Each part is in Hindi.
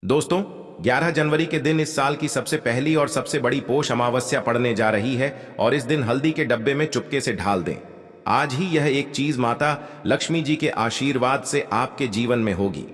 दोस्तों, 11 जनवरी के दिन इस साल की सबसे पहली और सबसे बड़ी पोष अमावस्या पड़ने जा रही है और इस दिन हल्दी के डब्बे में चुपके से ढाल दें। आज ही यह एक चीज माता लक्ष्मी जी के आशीर्वाद से आपके जीवन में होगी।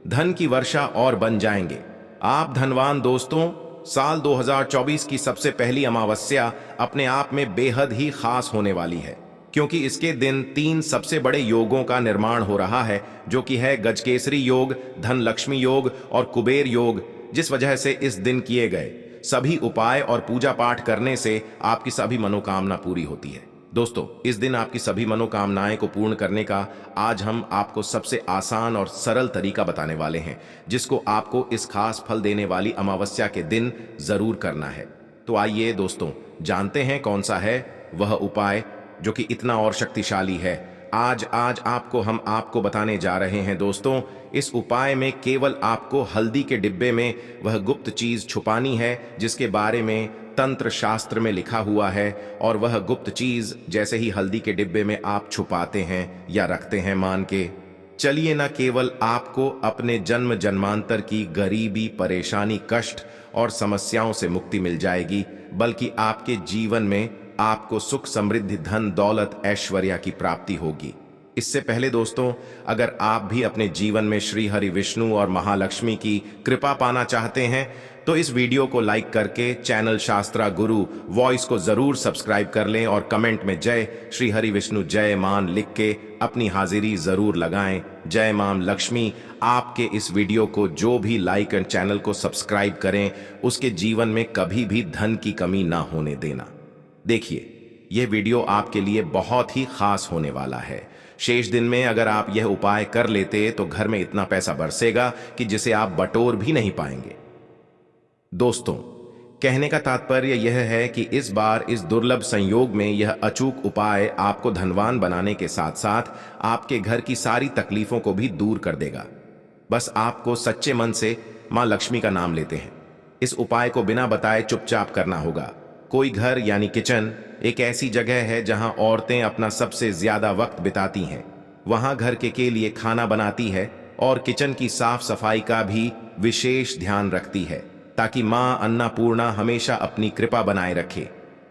धन की वर्षा और बन जाएंगे आप धनवान। दोस्तों, साल 2024 की सबसे पहली अमावस्या अपने आप में बेहद ही खास होने वाली है, क्योंकि इसके दिन 3 सबसे बड़े योगों का निर्माण हो रहा है, जो कि है गजकेसरी योग, धन लक्ष्मी योग और कुबेर योग। जिस वजह से इस दिन किए गए सभी उपाय और पूजा पाठ करने से आपकी सभी मनोकामना पूरी होती है। दोस्तों, इस दिन आपकी सभी मनोकामनाएं को पूर्ण करने का आज हम आपको सबसे आसान और सरल तरीका बताने वाले हैं, जिसको आपको इस खास फल देने वाली अमावस्या के दिन जरूर करना है। तो आइए दोस्तों, जानते हैं कौन सा है वह उपाय जो कि इतना और शक्तिशाली है। आज हम आपको बताने जा रहे हैं। दोस्तों, इस उपाय में केवल आपको हल्दी के डिब्बे में वह गुप्त चीज छुपानी है जिसके बारे में तंत्र शास्त्र में लिखा हुआ है, और वह गुप्त चीज जैसे ही हल्दी के डिब्बे में आप छुपाते हैं या रखते हैं, मान के चलिए, न केवल आपको अपने जन्म जन्मांतर की गरीबी, परेशानी, कष्ट और समस्याओं से मुक्ति मिल जाएगी, बल्कि आपके जीवन में आपको सुख, समृद्धि, धन, दौलत, ऐश्वर्य की प्राप्ति होगी। इससे पहले दोस्तों, अगर आप भी अपने जीवन में श्री हरि विष्णु और महालक्ष्मी की कृपा पाना चाहते हैं तो इस वीडियो को लाइक करके चैनल शास्त्रा गुरु वॉइस को जरूर सब्सक्राइब कर लें और कमेंट में जय श्री हरि विष्णु जय मान लिख के अपनी हाजिरी जरूर लगाएं। जय मां लक्ष्मी आपके इस वीडियो को जो भी लाइक एंड चैनल को सब्सक्राइब करें उसके जीवन में कभी भी धन की कमी ना होने देना। देखिए, यह वीडियो आपके लिए बहुत ही खास होने वाला है। शेष दिन में अगर आप यह उपाय कर लेते तो घर में इतना पैसा बरसेगा कि जिसे आप बटोर भी नहीं पाएंगे। दोस्तों, कहने का तात्पर्य यह है कि इस बार इस दुर्लभ संयोग में यह अचूक उपाय आपको धनवान बनाने के साथ साथ आपके घर की सारी तकलीफों को भी दूर कर देगा। बस आपको सच्चे मन से मां लक्ष्मी का नाम लेते हैं। इस उपाय को बिना बताए चुपचाप करना होगा। कोई घर यानी किचन एक ऐसी जगह है जहां औरतें अपना सबसे ज्यादा वक्त बिताती हैं। वहां घर के लिए खाना बनाती है और किचन की साफ सफाई का भी विशेष ध्यान रखती है, ताकि मां अन्नपूर्णा हमेशा अपनी कृपा बनाए रखे।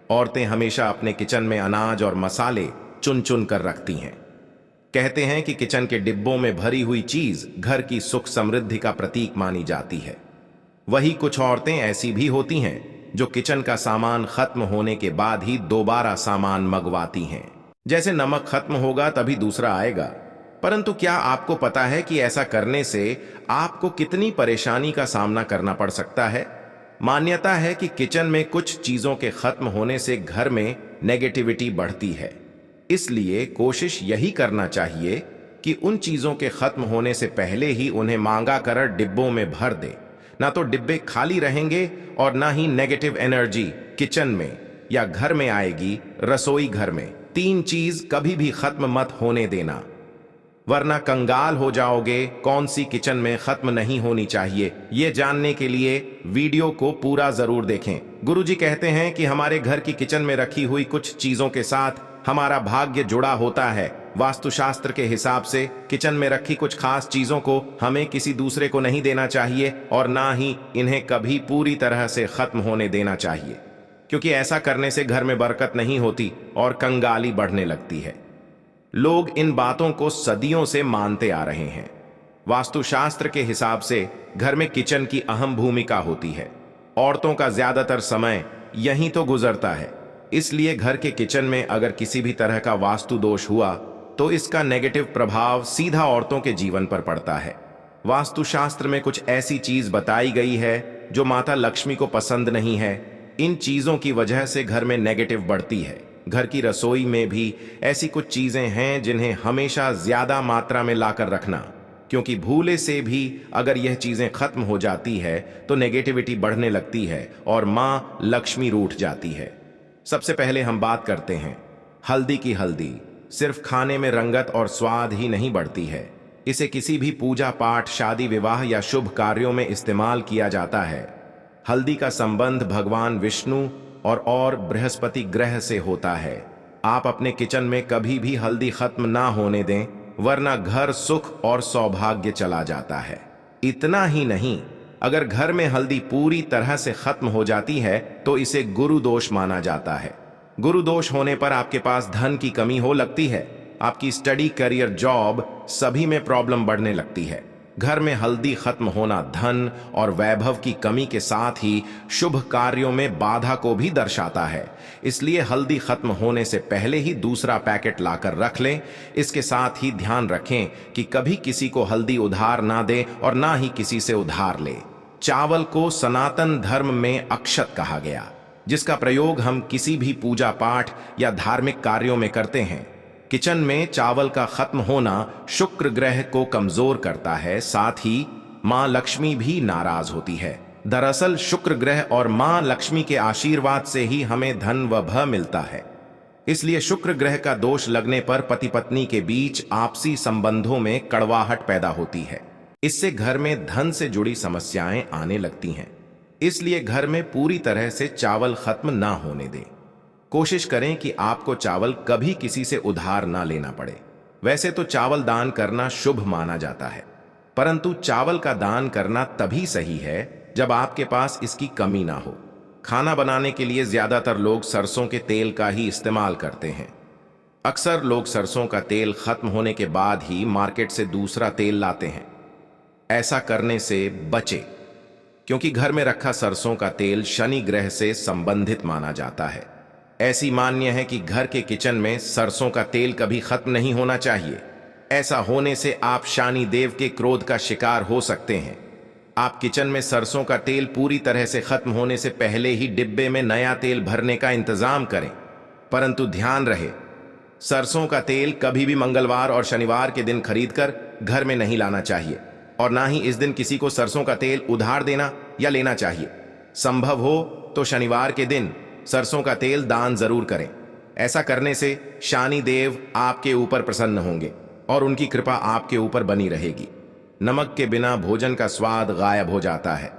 औरतें हमेशा अपने किचन में अनाज और मसाले चुन चुन कर रखती हैं। कहते हैं कि किचन के डिब्बों में भरी हुई चीज घर की सुख समृद्धि का प्रतीक मानी जाती है। वही कुछ औरतें ऐसी भी होती हैं जो किचन का सामान खत्म होने के बाद ही दोबारा सामान मंगवाती हैं। जैसे नमक खत्म होगा तभी दूसरा आएगा। परंतु क्या आपको पता है कि ऐसा करने से आपको कितनी परेशानी का सामना करना पड़ सकता है? मान्यता है कि किचन में कुछ चीजों के खत्म होने से घर में नेगेटिविटी बढ़ती है। इसलिए कोशिश यही करना चाहिए कि उन चीजों के खत्म होने से पहले ही उन्हें मांगा कर डिब्बों में भर दे। ना तो डिब्बे खाली रहेंगे और ना ही नेगेटिव एनर्जी किचन में या घर में आएगी। रसोई घर में 3 चीज कभी भी खत्म मत होने देना, वरना कंगाल हो जाओगे। कौन सी किचन में खत्म नहीं होनी चाहिए, ये जानने के लिए वीडियो को पूरा जरूर देखें। गुरुजी कहते हैं कि हमारे घर की किचन में रखी हुई कुछ चीजों के साथ हमारा भाग्य जुड़ा होता है। वास्तुशास्त्र के हिसाब से किचन में रखी कुछ खास चीजों को हमें किसी दूसरे को नहीं देना चाहिए और ना ही इन्हें कभी पूरी तरह से खत्म होने देना चाहिए, क्योंकि ऐसा करने से घर में बरकत नहीं होती और कंगाली बढ़ने लगती है। लोग इन बातों को सदियों से मानते आ रहे हैं। वास्तुशास्त्र के हिसाब से घर में किचन की अहम भूमिका होती है। औरतों का ज्यादातर समय यहीं तो गुजरता है। इसलिए घर के किचन में अगर किसी भी तरह का वास्तु दोष हुआ तो इसका नेगेटिव प्रभाव सीधा औरतों के जीवन पर पड़ता है। वास्तुशास्त्र में कुछ ऐसी चीज बताई गई है जो माता लक्ष्मी को पसंद नहीं है। इन चीजों की वजह से घर में नेगेटिव बढ़ती है। घर की रसोई में भी ऐसी कुछ चीजें हैं जिन्हें हमेशा ज्यादा मात्रा में लाकर रखना, क्योंकि भूले से भी अगर यह चीजें खत्म हो जाती है तो नेगेटिविटी बढ़ने लगती है और मां लक्ष्मी रूठ जाती है। सबसे पहले हम बात करते हैं हल्दी की। हल्दी सिर्फ खाने में रंगत और स्वाद ही नहीं बढ़ती है, इसे किसी भी पूजा पाठ, शादी विवाह या शुभ कार्यों में इस्तेमाल किया जाता है। हल्दी का संबंध भगवान विष्णु और बृहस्पति ग्रह से होता है। आप अपने किचन में कभी भी हल्दी खत्म ना होने दें, वरना घर सुख और सौभाग्य चला जाता है। इतना ही नहीं, अगर घर में हल्दी पूरी तरह से खत्म हो जाती है तो इसे गुरु दोष माना जाता है। गुरु दोष होने पर आपके पास धन की कमी हो लगती है, आपकी स्टडी, करियर, जॉब सभी में प्रॉब्लम बढ़ने लगती है। घर में हल्दी खत्म होना धन और वैभव की कमी के साथ ही शुभ कार्यों में बाधा को भी दर्शाता है। इसलिए हल्दी खत्म होने से पहले ही दूसरा पैकेट लाकर रख लें। इसके साथ ही ध्यान रखें कि कभी किसी को हल्दी उधार ना दें और ना ही किसी से उधार ले। चावल को सनातन धर्म में अक्षत कहा गया, जिसका प्रयोग हम किसी भी पूजा पाठ या धार्मिक कार्यों में करते हैं। किचन में चावल का खत्म होना शुक्र ग्रह को कमजोर करता है, साथ ही मां लक्ष्मी भी नाराज होती है। दरअसल शुक्र ग्रह और मां लक्ष्मी के आशीर्वाद से ही हमें धन व भ मिलता है। इसलिए शुक्र ग्रह का दोष लगने पर पति पत्नी के बीच आपसी संबंधों में कड़वाहट पैदा होती है। इससे घर में धन से जुड़ी समस्याएं आने लगती हैं। इसलिए घर में पूरी तरह से चावल खत्म ना होने दें। कोशिश करें कि आपको चावल कभी किसी से उधार ना लेना पड़े। वैसे तो चावल दान करना शुभ माना जाता है, परंतु चावल का दान करना तभी सही है जब आपके पास इसकी कमी ना हो। खाना बनाने के लिए ज्यादातर लोग सरसों के तेल का ही इस्तेमाल करते हैं। अक्सर लोग सरसों का तेल खत्म होने के बाद ही मार्केट से दूसरा तेल लाते हैं। ऐसा करने से बचे, क्योंकि घर में रखा सरसों का तेल शनि ग्रह से संबंधित माना जाता है। ऐसी मान्य है कि घर के किचन में सरसों का तेल कभी खत्म नहीं होना चाहिए। ऐसा होने से आप शनि देव के क्रोध का शिकार हो सकते हैं। आप किचन में सरसों का तेल पूरी तरह से खत्म होने से पहले ही डिब्बे में नया तेल भरने का इंतजाम करें, परंतु ध्यान रहे, सरसों का तेल कभी भी मंगलवार और शनिवार के दिन खरीदकर घर में नहीं लाना चाहिए और ना ही इस दिन किसी को सरसों का तेल उधार देना या लेना चाहिए। संभव हो तो शनिवार के दिन सरसों का तेल दान जरूर करें। ऐसा करने से शनि देव आपके ऊपर प्रसन्न होंगे और उनकी कृपा आपके ऊपर बनी रहेगी। नमक के बिना भोजन का स्वाद गायब हो जाता है।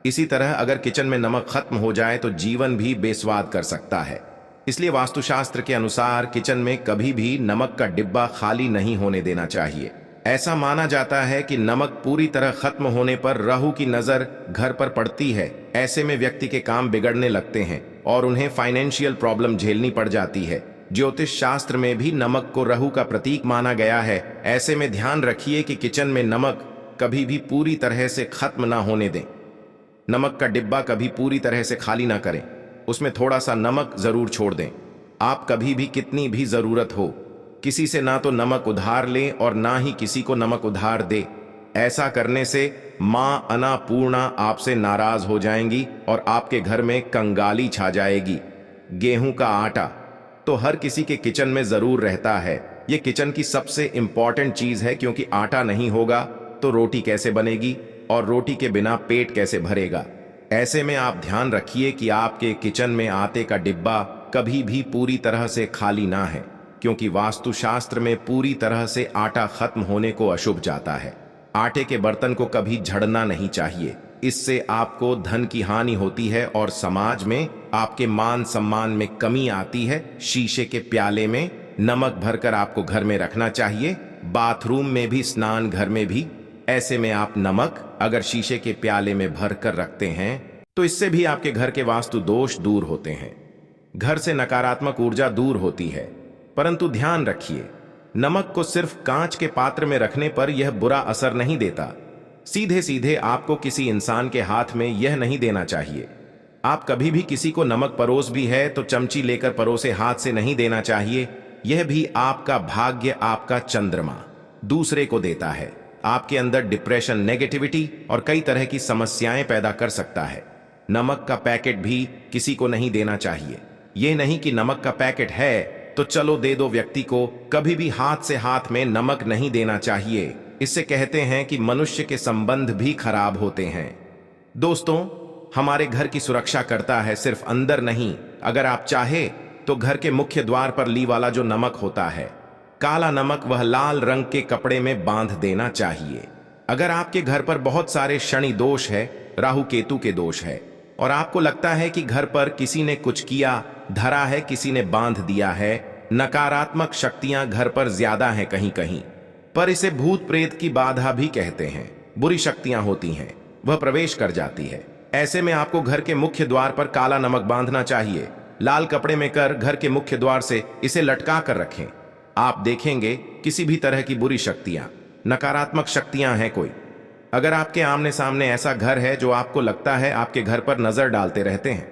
इसी तरह अगर किचन में नमक खत्म हो जाए तो जीवन भी बेस्वाद कर सकता है। इसलिए वास्तुशास्त्र के अनुसार किचन में कभी भी नमक का डिब्बा खाली नहीं होने देना चाहिए। ऐसा माना जाता है कि नमक पूरी तरह खत्म होने पर राहु की नजर घर पर पड़ती है। ऐसे में व्यक्ति के काम बिगड़ने लगते हैं और उन्हें फाइनेंशियल प्रॉब्लम झेलनी पड़ जाती है। ज्योतिष शास्त्र में भी नमक को राहु का प्रतीक माना गया है। ऐसे में ध्यान रखिए कि किचन में नमक कभी भी पूरी तरह से खत्म ना होने दें। नमक का डिब्बा कभी पूरी तरह से खाली ना करें, उसमें थोड़ा सा नमक जरूर छोड़ दें। आप कभी भी कितनी भी जरूरत हो किसी से ना तो नमक उधार लें और ना ही किसी को नमक उधार दे। ऐसा करने से मां अन्नपूर्णा आपसे नाराज हो जाएंगी और आपके घर में कंगाली छा जाएगी। गेहूं का आटा तो हर किसी के किचन में जरूर रहता है। यह किचन की सबसे इंपॉर्टेंट चीज है, क्योंकि आटा नहीं होगा तो रोटी कैसे बनेगी और रोटी के बिना पेट कैसे भरेगा। ऐसे में आप ध्यान रखिए कि आपके किचन में आटे का डिब्बा कभी भी पूरी तरह से खाली ना है, क्योंकि वास्तुशास्त्र में पूरी तरह से आटा खत्म होने को अशुभ जाता है। आटे के बर्तन को कभी झड़ना नहीं चाहिए, इससे आपको धन की हानि होती है और समाज में आपके मान सम्मान में कमी आती है। शीशे के प्याले में नमक भरकर आपको घर में रखना चाहिए, बाथरूम में भी, स्नान घर में भी। ऐसे में आप नमक अगर शीशे के प्याले में भरकर रखते हैं तो इससे भी आपके घर के वास्तु दोष दूर होते हैं, घर से नकारात्मक ऊर्जा दूर होती है। परंतु ध्यान रखिए, नमक को सिर्फ कांच के पात्र में रखने पर यह बुरा असर नहीं देता। सीधे सीधे आपको किसी इंसान के हाथ में यह नहीं देना चाहिए। आप कभी भी किसी को नमक परोस भी है तो चमची लेकर परोसे हाथ से नहीं देना चाहिए। यह भी आपका भाग्य, आपका चंद्रमा दूसरे को देता है। आपके अंदर डिप्रेशन, नेगेटिविटी और कई तरह की समस्याएं पैदा कर सकता है। नमक का पैकेट भी किसी को नहीं देना चाहिए। यह नहीं कि नमक का पैकेट है तो चलो दे दो व्यक्ति को। कभी भी हाथ से हाथ में नमक नहीं देना चाहिए। इससे कहते हैं कि मनुष्य के संबंध भी खराब होते हैं। दोस्तों, हमारे घर की सुरक्षा करता है, सिर्फ अंदर नहीं। अगर आप चाहे तो घर के मुख्य द्वार पर ली वाला जो नमक होता है, काला नमक, वह लाल रंग के कपड़े में बांध देना चाहिए। अगर आपके घर पर बहुत सारे शनि दोष है, राहु केतु के दोष है और आपको लगता है कि घर पर किसी ने कुछ किया, धरा है, किसी ने बांध दिया है, नकारात्मक शक्तियां घर पर ज्यादा हैं कहीं कहीं, पर इसे भूत प्रेत की बाधा भी कहते हैं। बुरी शक्तियां होती हैं। वह प्रवेश कर जाती है। ऐसे में आपको घर के मुख्य द्वार पर काला नमक बांधना चाहिए। लाल कपड़े में कर घर के मुख्य द्वार से इसे लटका कर रखें। आप देखेंगे किसी भी तरह की बुरी शक्तियां, नकारात्मक शक्तियां हैं कोई, अगर आपके आमने सामने ऐसा घर है जो आपको लगता है आपके घर पर नजर डालते रहते हैं,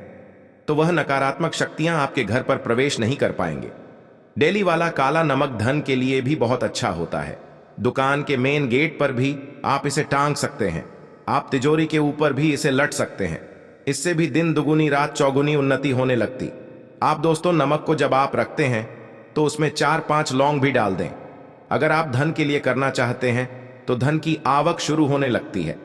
तो वह नकारात्मक शक्तियां आपके घर पर प्रवेश नहीं कर पाएंगे। डेली वाला काला नमक धन के लिए भी बहुत अच्छा होता है। दुकान के मेन गेट पर भी आप इसे टांग सकते हैं। आप तिजोरी के ऊपर भी इसे लट सकते हैं। इससे भी दिन दुगुनी रात चौगुनी उन्नति होने लगती। आप दोस्तों, नमक को जब आप रखते हैं तो उसमें 4-5 लौंग भी डाल दें। अगर आप धन के लिए करना चाहते हैं तो धन की आवक शुरू होने लगती है।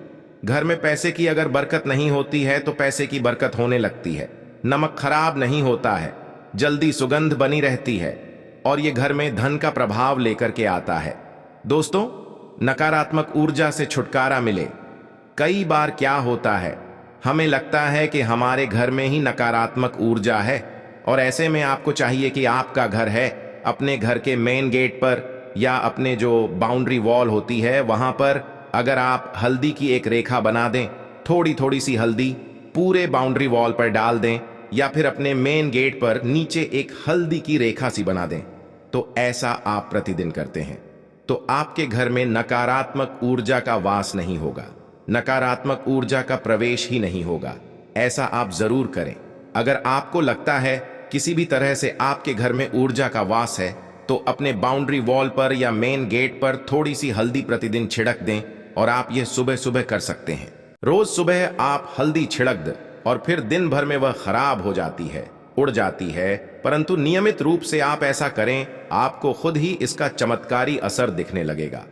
घर में पैसे की अगर बरकत नहीं होती है तो पैसे की बरकत होने लगती है। नमक खराब नहीं होता है, जल्दी सुगंध बनी रहती है और ये घर में धन का प्रभाव लेकर के आता है। दोस्तों, नकारात्मक ऊर्जा से छुटकारा मिले। कई बार क्या होता है, हमें लगता है कि हमारे घर में ही नकारात्मक ऊर्जा है और ऐसे में आपको चाहिए कि आपका घर है, अपने घर के मेन गेट पर या अपने जो बाउंड्री वॉल होती है वहां पर अगर आप हल्दी की एक रेखा बना दें, थोड़ी थोड़ी सी हल्दी पूरे बाउंड्री वॉल पर डाल दें या फिर अपने मेन गेट पर नीचे एक हल्दी की रेखा सी बना दें, तो ऐसा आप प्रतिदिन करते हैं तो आपके घर में नकारात्मक ऊर्जा का वास नहीं होगा, नकारात्मक ऊर्जा का प्रवेश ही नहीं होगा। ऐसा आप जरूर करें। अगर आपको लगता है किसी भी तरह से आपके घर में ऊर्जा का वास है तो अपने बाउंड्री वॉल पर या मेन गेट पर थोड़ी सी हल्दी प्रतिदिन छिड़क दें और आप यह सुबह सुबह कर सकते हैं। रोज सुबह आप हल्दी छिड़क दें और फिर दिन भर में वह खराब हो जाती है, उड़ जाती है, परंतु नियमित रूप से आप ऐसा करें, आपको खुद ही इसका चमत्कारी असर दिखने लगेगा।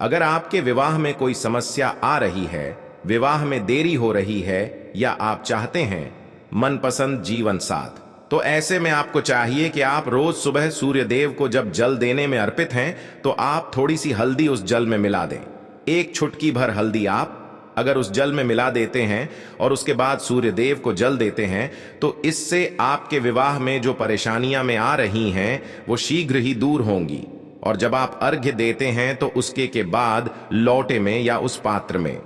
अगर आपके विवाह में कोई समस्या आ रही है, विवाह में देरी हो रही है या आप चाहते हैं मनपसंद जीवन साथ, तो ऐसे में आपको चाहिए कि आप रोज सुबह सूर्य देव को जब जल देने में अर्पित हैं तो आप थोड़ी सी हल्दी उस जल में मिला दें। एक चुटकी भर हल्दी आप अगर उस जल में मिला देते हैं और उसके बाद सूर्य देव को जल देते हैं तो इससे आपके विवाह में जो परेशानियां में आ रही हैं वो शीघ्र ही दूर होंगी। और जब आप अर्घ्य देते हैं तो उसके के बाद लोटे में या उस पात्र में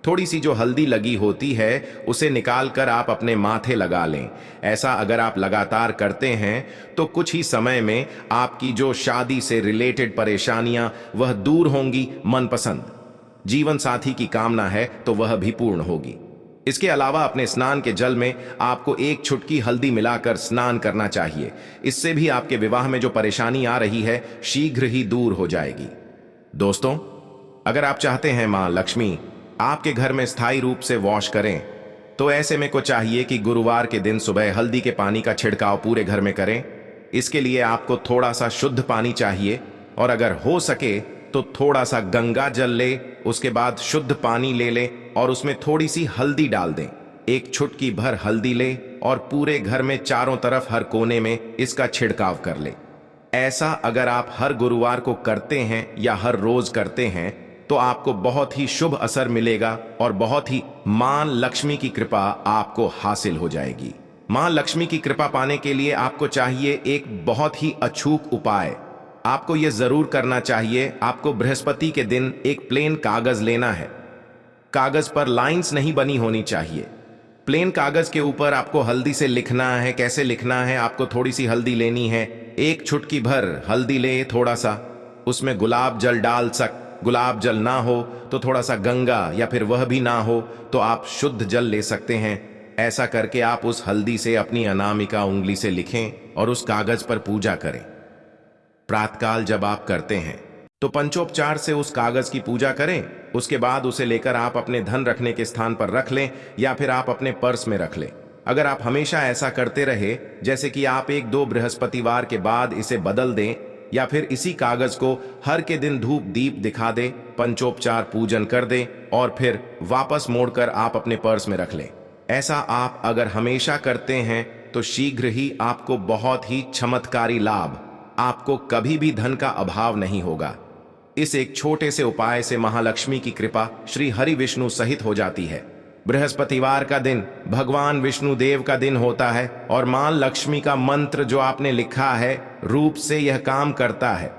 थोड़ी सी जो हल्दी लगी होती है उसे निकाल कर आप अपने माथे लगा लें। ऐसा अगर आप लगातार करते हैं तो कुछ ही समय में आपकी जो शादी से रिलेटेड परेशानियां वह दूर होंगी। मनपसंद जीवन साथी की कामना है तो वह भी पूर्ण होगी। इसके अलावा अपने स्नान के जल में आपको एक चुटकी हल्दी मिलाकर स्नान करना चाहिए। इससे भी आपके विवाह में जो परेशानी आ रही है शीघ्र ही दूर हो जाएगी। दोस्तों, अगर आप चाहते हैं मां लक्ष्मी आपके घर में स्थायी रूप से वॉश करें तो ऐसे में को चाहिए कि गुरुवार के दिन सुबह हल्दी के पानी का छिड़काव पूरे घर में करें। इसके लिए आपको थोड़ा सा शुद्ध पानी चाहिए और अगर हो सके तो थोड़ा सा गंगा जल ले, उसके बाद शुद्ध पानी ले ले और उसमें थोड़ी सी हल्दी डाल दें। एक चुटकी भर हल्दी ले और पूरे घर में चारों तरफ हर कोने में इसका छिड़काव कर ले। ऐसा अगर आप हर गुरुवार को करते हैं या हर रोज करते हैं तो आपको बहुत ही शुभ असर मिलेगा और बहुत ही मां लक्ष्मी की कृपा आपको हासिल हो जाएगी। मां लक्ष्मी की कृपा पाने के लिए आपको चाहिए एक बहुत ही अछूत उपाय। आपको यह जरूर करना चाहिए, आपको बृहस्पति के दिन एक प्लेन कागज लेना है। कागज पर लाइंस नहीं बनी होनी चाहिए। प्लेन कागज के ऊपर आपको हल्दी से लिखना है। कैसे लिखना है, आपको थोड़ी सी हल्दी लेनी है, एक चुटकी भर हल्दी ले, थोड़ा सा उसमें गुलाब जल डाल गुलाब जल ना हो तो थोड़ा सा गंगा या फिर वह भी ना हो तो आप शुद्ध जल ले सकते हैं। ऐसा करके आप उस हल्दी से अपनी अनामिका उंगली से लिखें और उस कागज पर पूजा करें। प्रातःकाल जब आप करते हैं तो पंचोपचार से उस कागज की पूजा करें। उसके बाद उसे लेकर आप अपने धन रखने के स्थान पर रख लें या फिर आप अपने पर्स में रख लें। अगर आप हमेशा ऐसा करते रहे, जैसे कि आप 1-2 बृहस्पतिवार के बाद इसे बदल दें या फिर इसी कागज को हर के दिन धूप दीप दिखा दे, पंचोपचार पूजन कर दे और फिर वापस मोड़कर आप अपने पर्स में रख लें। ऐसा आप अगर हमेशा करते हैं तो शीघ्र ही आपको बहुत ही चमत्कारी लाभ, आपको कभी भी धन का अभाव नहीं होगा। इस एक छोटे से उपाय से महालक्ष्मी की कृपा श्री हरि विष्णु सहित हो जाती है। बृहस्पतिवार का दिन भगवान विष्णु देव का दिन होता है और मां लक्ष्मी का मंत्र जो आपने लिखा है रूप से यह काम करता है।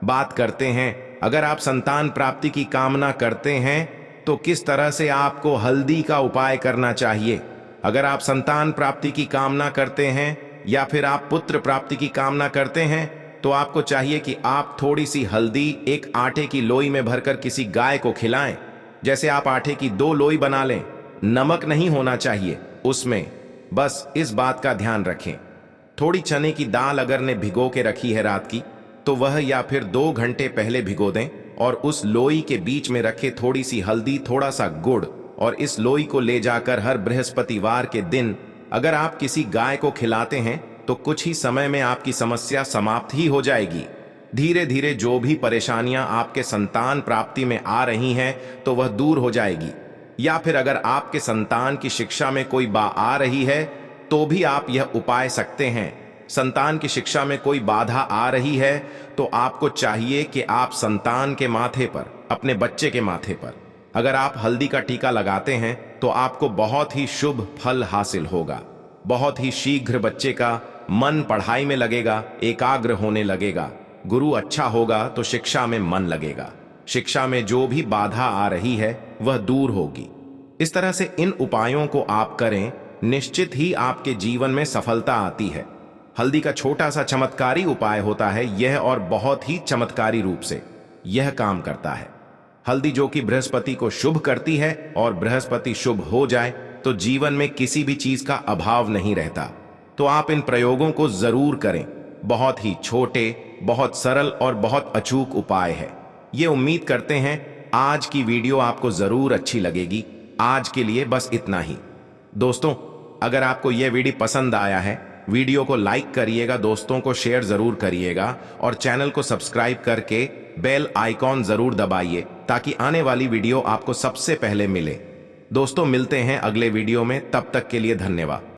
बात करते हैं, अगर आप संतान प्राप्ति की कामना करते हैं तो किस तरह से आपको हल्दी का उपाय करना चाहिए। अगर आप संतान प्राप्ति की कामना करते हैं या फिर आप पुत्र प्राप्ति की कामना करते हैं तो आपको चाहिए कि आप थोड़ी सी हल्दी एक आटे की लोई में भरकर किसी गाय को खिलाएं। जैसे आप आटे की 2 लोई बना लें, नमक नहीं होना चाहिए उसमें, बस इस बात का ध्यान रखें। थोड़ी चने की दाल अगर ने भिगो के रखी है रात की तो वह या फिर 2 घंटे पहले भिगो दें और उस लोई के बीच में रखे थोड़ी सी हल्दी, थोड़ा सा गुड़ और इस लोई को ले जाकर हर बृहस्पतिवार के दिन अगर आप किसी गाय को खिलाते हैं तो कुछ ही समय में आपकी समस्या समाप्त ही हो जाएगी। धीरे धीरे जो भी परेशानियां आपके संतान प्राप्ति में आ रही हैं तो वह दूर हो जाएगी। या फिर अगर आपके संतान की शिक्षा में कोई आ रही है तो भी आप यह उपाय सकते हैं। संतान की शिक्षा में कोई बाधा आ रही है तो आपको चाहिए कि आप संतान के माथे पर, अपने बच्चे के माथे पर अगर आप हल्दी का टीका लगाते हैं तो आपको बहुत ही शुभ फल हासिल होगा। बहुत ही शीघ्र बच्चे का मन पढ़ाई में लगेगा, एकाग्र होने लगेगा। गुरु अच्छा होगा तो शिक्षा में मन लगेगा। शिक्षा में जो भी बाधा आ रही है वह दूर होगी। इस तरह से इन उपायों को आप करें, निश्चित ही आपके जीवन में सफलता आती है। हल्दी का छोटा सा चमत्कारी उपाय होता है यह, और बहुत ही चमत्कारी रूप से यह काम करता है। हल्दी जो कि बृहस्पति को शुभ करती है और बृहस्पति शुभ हो जाए तो जीवन में किसी भी चीज का अभाव नहीं रहता। तो आप इन प्रयोगों को जरूर करें। बहुत ही छोटे, बहुत सरल और बहुत अचूक उपाय है। ये उम्मीद करते हैं आज की वीडियो आपको जरूर अच्छी लगेगी। आज के लिए बस इतना ही। दोस्तों, अगर आपको यह वीडियो पसंद आया है, वीडियो को लाइक करिएगा, दोस्तों को शेयर जरूर करिएगा और चैनल को सब्सक्राइब करके बेल आइकॉन जरूर दबाइए ताकि आने वाली वीडियो आपको सबसे पहले मिले। दोस्तों, मिलते हैं अगले वीडियो में, तब तक के लिए धन्यवाद।